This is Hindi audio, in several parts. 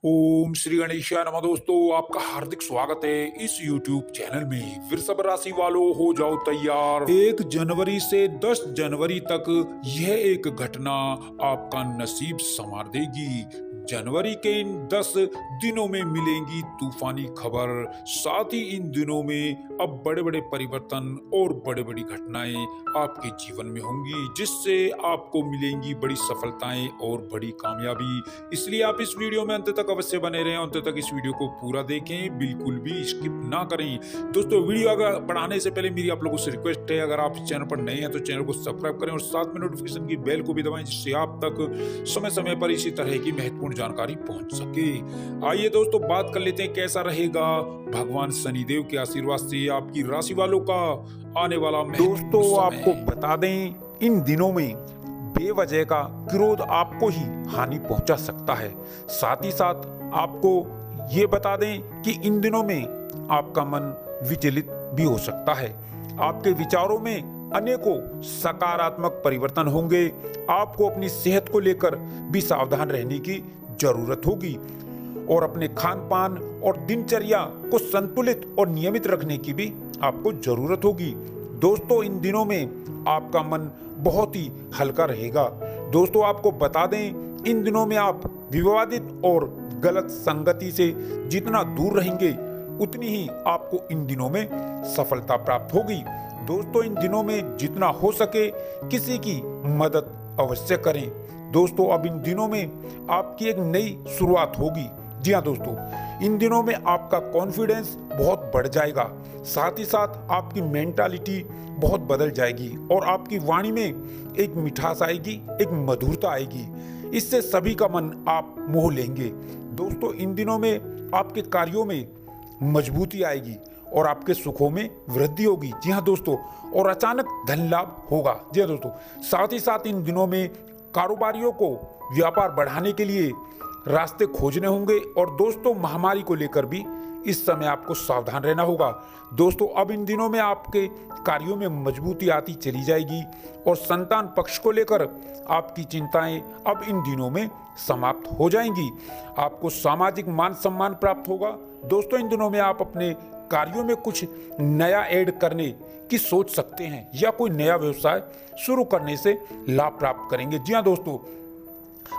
ओम श्री गणेशाय नमः। दोस्तों, आपका हार्दिक स्वागत है इस YouTube चैनल में। वृषभ राशि वालों, हो जाओ तैयार। 1 जनवरी से 10 जनवरी तक यह एक घटना आपका नसीब संवार देगी। जनवरी के इन 10 दिनों में मिलेंगी तूफानी खबर। साथ ही इन दिनों में अब बड़े बड़े परिवर्तन और बड़े बड़ी घटनाएं आपके जीवन में होंगी, जिससे आपको मिलेंगी बड़ी सफलताएं और बड़ी कामयाबी। इसलिए आप इस वीडियो में अंत तक अवश्य बने रहें, अंत तक इस वीडियो को पूरा देखें, बिल्कुल भी स्किप ना करें। दोस्तों, वीडियो आगे बढ़ाने से पहले मेरी आप लोगों से रिक्वेस्ट है, अगर आप इस चैनल पर नए हैं तो चैनल को सब्सक्राइब करें और साथ में नोटिफिकेशन की बेल को भी दबाएं, जिससे आप तक समय समय पर इसी तरह की महत्वपूर्ण जानकारी पहुंच सके। आइए दोस्तों, बात कर लेते हैं कैसा रहेगा भगवान शनिदेव के आशीर्वाद से आपकी राशि वालों का आने वाला दोस्तों, आपको बता दें, इन दिनों में बेवजह का क्रोध आपको ही हानि पहुंचा सकता है। साथ ही साथ आपको ये बता दें कि इन दिनों में आपका मन विचलित भी हो सकता है। आपके विचारों में अनेकों सकारात्मक परिवर्तन होंगे। आपको अपनी सेहत को लेकर भी सावधान रहने की जरूरत होगी और अपने खान पान और दिनचर्या को संतुलित और नियमित रखने की भी आपको जरूरत होगी। दोस्तों, इन दिनों में आपका मन बहुत ही हल्का रहेगा। दोस्तों, आपको बता दें, इन दिनों में आप विवादित और गलत संगति से जितना दूर रहेंगे, उतनी ही आपको इन दिनों में सफलता प्राप्त होगी। दोस्तों, इन दिनों में जितना हो सके किसी की मदद अवश्य करें। दोस्तों, अब इन दिनों में आपकी एक नई शुरुआत होगी। जी हाँ दोस्तों, इन दिनों में आपका कॉन्फिडेंस बहुत बढ़ जाएगा। साथ ही साथ आपकी मेंटालिटी बहुत बदल जाएगी और आपकी वाणी में एक मिठास आएगी, एक मधुरता आएगी। इससे सभी का मन आप मोह लेंगे। दोस्तों, इन दिनों में आपके कार्यों में मजबूती आएगी और आपके सुखों में वृद्धि होगी। जी हाँ दोस्तों, और अचानक धन लाभ होगा। जी हाँ दोस्तों, साथ ही साथ इन दिनों में कारोबारियों को व्यापार बढ़ाने के लिए रास्ते खोजने होंगे और दोस्तों, महामारी को लेकर भी इस समय आपको सावधान रहना होगा। दोस्तों, अब इन दिनों में आपके कार्यों में मजबूती आती चली जाएगी और संतान पक्ष को लेकर आपकी चिंताएं अब इन दिनों में समाप्त हो जाएंगी। आपको सामाजिक मान सम्मान प्राप्त होगा। दोस्तों, इन दिनों में आप अपने कार्यों में कुछ नया ऐड करने की सोच सकते हैं या कोई नया व्यवसाय शुरू करने से लाभ प्राप्त करेंगे। जी हाँ दोस्तों,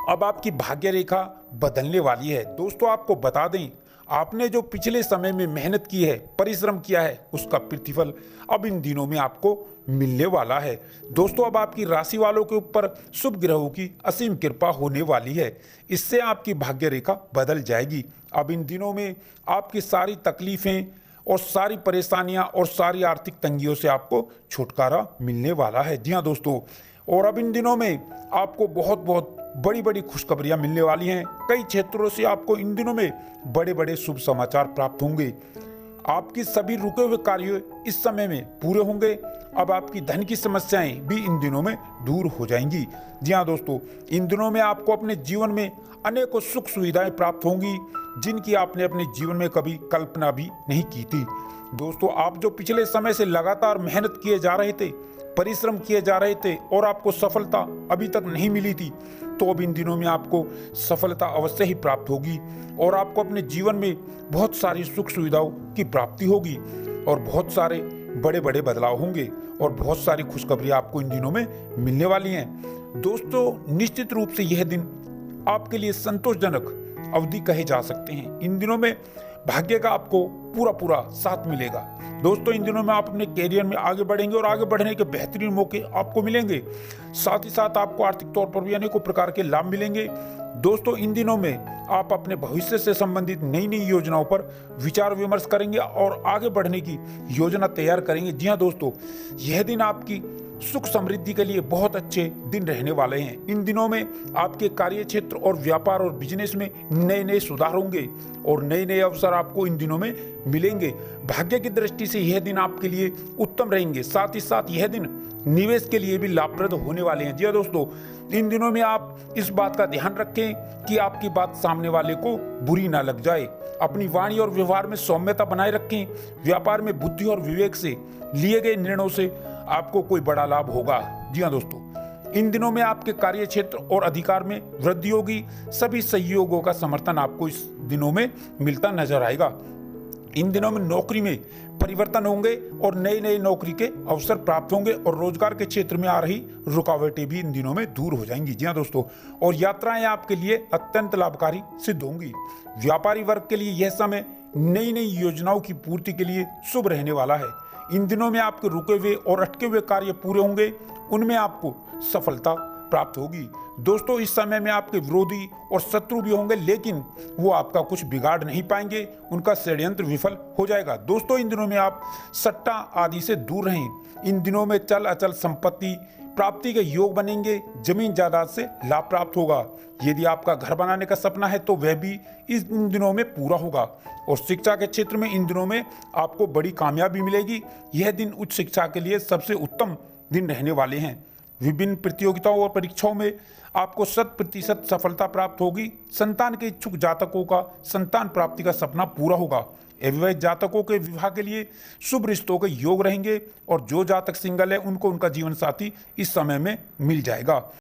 अब आपकी भाग्य रेखा बदलने वाली है। दोस्तों, आपको बता दें, आपने जो पिछले समय में मेहनत की है, परिश्रम किया है, उसका प्रतिफल अब इन दिनों में आपको मिलने वाला है। दोस्तों, अब आपकी राशि वालों के ऊपर शुभ ग्रहों की असीम कृपा होने वाली है। इससे आपकी भाग्य रेखा बदल जाएगी। अब इन दिनों में आपकी सारी तकलीफें और सारी परेशानियां और सारी आर्थिक तंगियों से आपको छुटकारा मिलने वाला है। जी हाँ दोस्तों, और अब इन दिनों में आपको बहुत बहुत बड़ी बड़ी खुशखबरियां मिलने वाली हैं। कई क्षेत्रों से आपको इन दिनों में बड़े बड़े शुभ समाचार प्राप्त होंगे। आपकी सभी रुके हुए कार्य इस समय में पूरे होंगे। अब आपकी धन की समस्याएं भी इन दिनों में दूर हो जाएंगी। जी हाँ दोस्तों, इन दिनों में आपको अपने जीवन में अनेकों सुख सुविधाएं प्राप्त होंगी, जिनकी आपने अपने जीवन में कभी कल्पना भी नहीं की थी। दोस्तों, आप जो पिछले समय से लगातार मेहनत किए जा रहे थे, परिश्रम किए जा रहे थे और आपको सफलता अभी तक नहीं मिली थी, तो अब इन दिनों में आपको सफलता अवश्य ही प्राप्त होगी और आपको अपने जीवन में बहुत सारी सुख सुविधाओं की प्राप्ति होगी और बहुत सारे बड़े बड़े बदलाव होंगे और बहुत सारी खुशखबरियां आपको इन दिनों में मिलने वाली हैं। दोस्तों, निश्चित रूप से यह दिन आपके लिए संतोषजनक अवधि कहे जा सकते हैं। इन दिनों में भाग्य का आपको पूरा पूरा साथ मिलेगा। दोस्तों, इन दिनों में आप अपने कैरियर में आगे बढ़ेंगे और आगे बढ़ने के बेहतरीन मौके आपको मिलेंगे। साथ ही साथ आपको आर्थिक तौर पर भी अनेकों प्रकार के लाभ मिलेंगे। दोस्तों, इन दिनों में आप अपने भविष्य से संबंधित नई नई योजनाओं पर विचार विमर्श करेंगे और आगे बढ़ने की योजना तैयार करेंगे। जी हाँ दोस्तों, यह दिन आपकी सुख समृद्धि के लिए बहुत अच्छे दिन रहने वाले हैं। इन दिनों में आपके कार्य क्षेत्र और व्यापार और बिजनेस में नए नए सुधार होंगे और नए नए अवसर आपको इन दिनों में मिलेंगे। भाग्य की दृष्टि से यह दिन आपके लिए उत्तम रहेंगे। साथ ही साथ यह दिन निवेश के लिए भी लाभप्रद होने वाले हैं। जी हाँ दोस्तों, इन दिनों में आप इस बात का ध्यान रखें कि आपकी बात सामने वाले को बुरी ना लग जाए। अपनी वाणी और व्यवहार में सौम्यता बनाए रखें। व्यापार में बुद्धि और विवेक से लिए गए निर्णयों से आपको कोई बड़ा लाभ होगा। जी हाँ दोस्तों, इन दिनों में आपके कार्य क्षेत्र और अधिकार में वृद्धि होगी। सभी सहयोगों का समर्थन आपको इस दिनों में मिलता नजर आएगा। इन दिनों में नौकरी में परिवर्तन होंगे और नई नई नौकरी के अवसर प्राप्त होंगे और रोजगार के क्षेत्र में आ रही रुकावटें भी इन दिनों में दूर हो जाएंगी। जी हाँ दोस्तों, और यात्राएं आपके लिए अत्यंत लाभकारी सिद्ध होंगी। व्यापारी वर्ग के लिए यह समय नई नई योजनाओं की पूर्ति के लिए शुभ रहने वाला है। इन दिनों में आपके रुके हुए और अटके हुए कार्य पूरे होंगे, उनमें आपको सफलता प्राप्त होगी। दोस्तों, इस समय में आपके विरोधी और शत्रु भी होंगे, लेकिन वो आपका कुछ बिगाड़ नहीं पाएंगे, उनका षड्यंत्र विफल हो जाएगा। दोस्तों, इन दिनों में आप सट्टा आदि से दूर रहें। इन दिनों में चल अचल संपत्ति प्राप्ति के योग बनेंगे, जमीन जायदाद से लाभ प्राप्त होगा। यदि आपका घर बनाने का सपना है तो वह भी इन दिनों में पूरा होगा। और शिक्षा के क्षेत्र में इन दिनों में आपको बड़ी कामयाबी मिलेगी। यह दिन उच्च शिक्षा के लिए सबसे उत्तम दिन रहने वाले हैं। विभिन्न प्रतियोगिताओं और परीक्षाओं में आपको 100% सफलता प्राप्त होगी। संतान के इच्छुक जातकों का संतान प्राप्ति का सपना पूरा होगा। अविवाहित जातकों के विवाह के लिए शुभ रिश्तों के योग रहेंगे और जो जातक सिंगल है उनको उनका जीवन साथी इस समय में मिल जाएगा।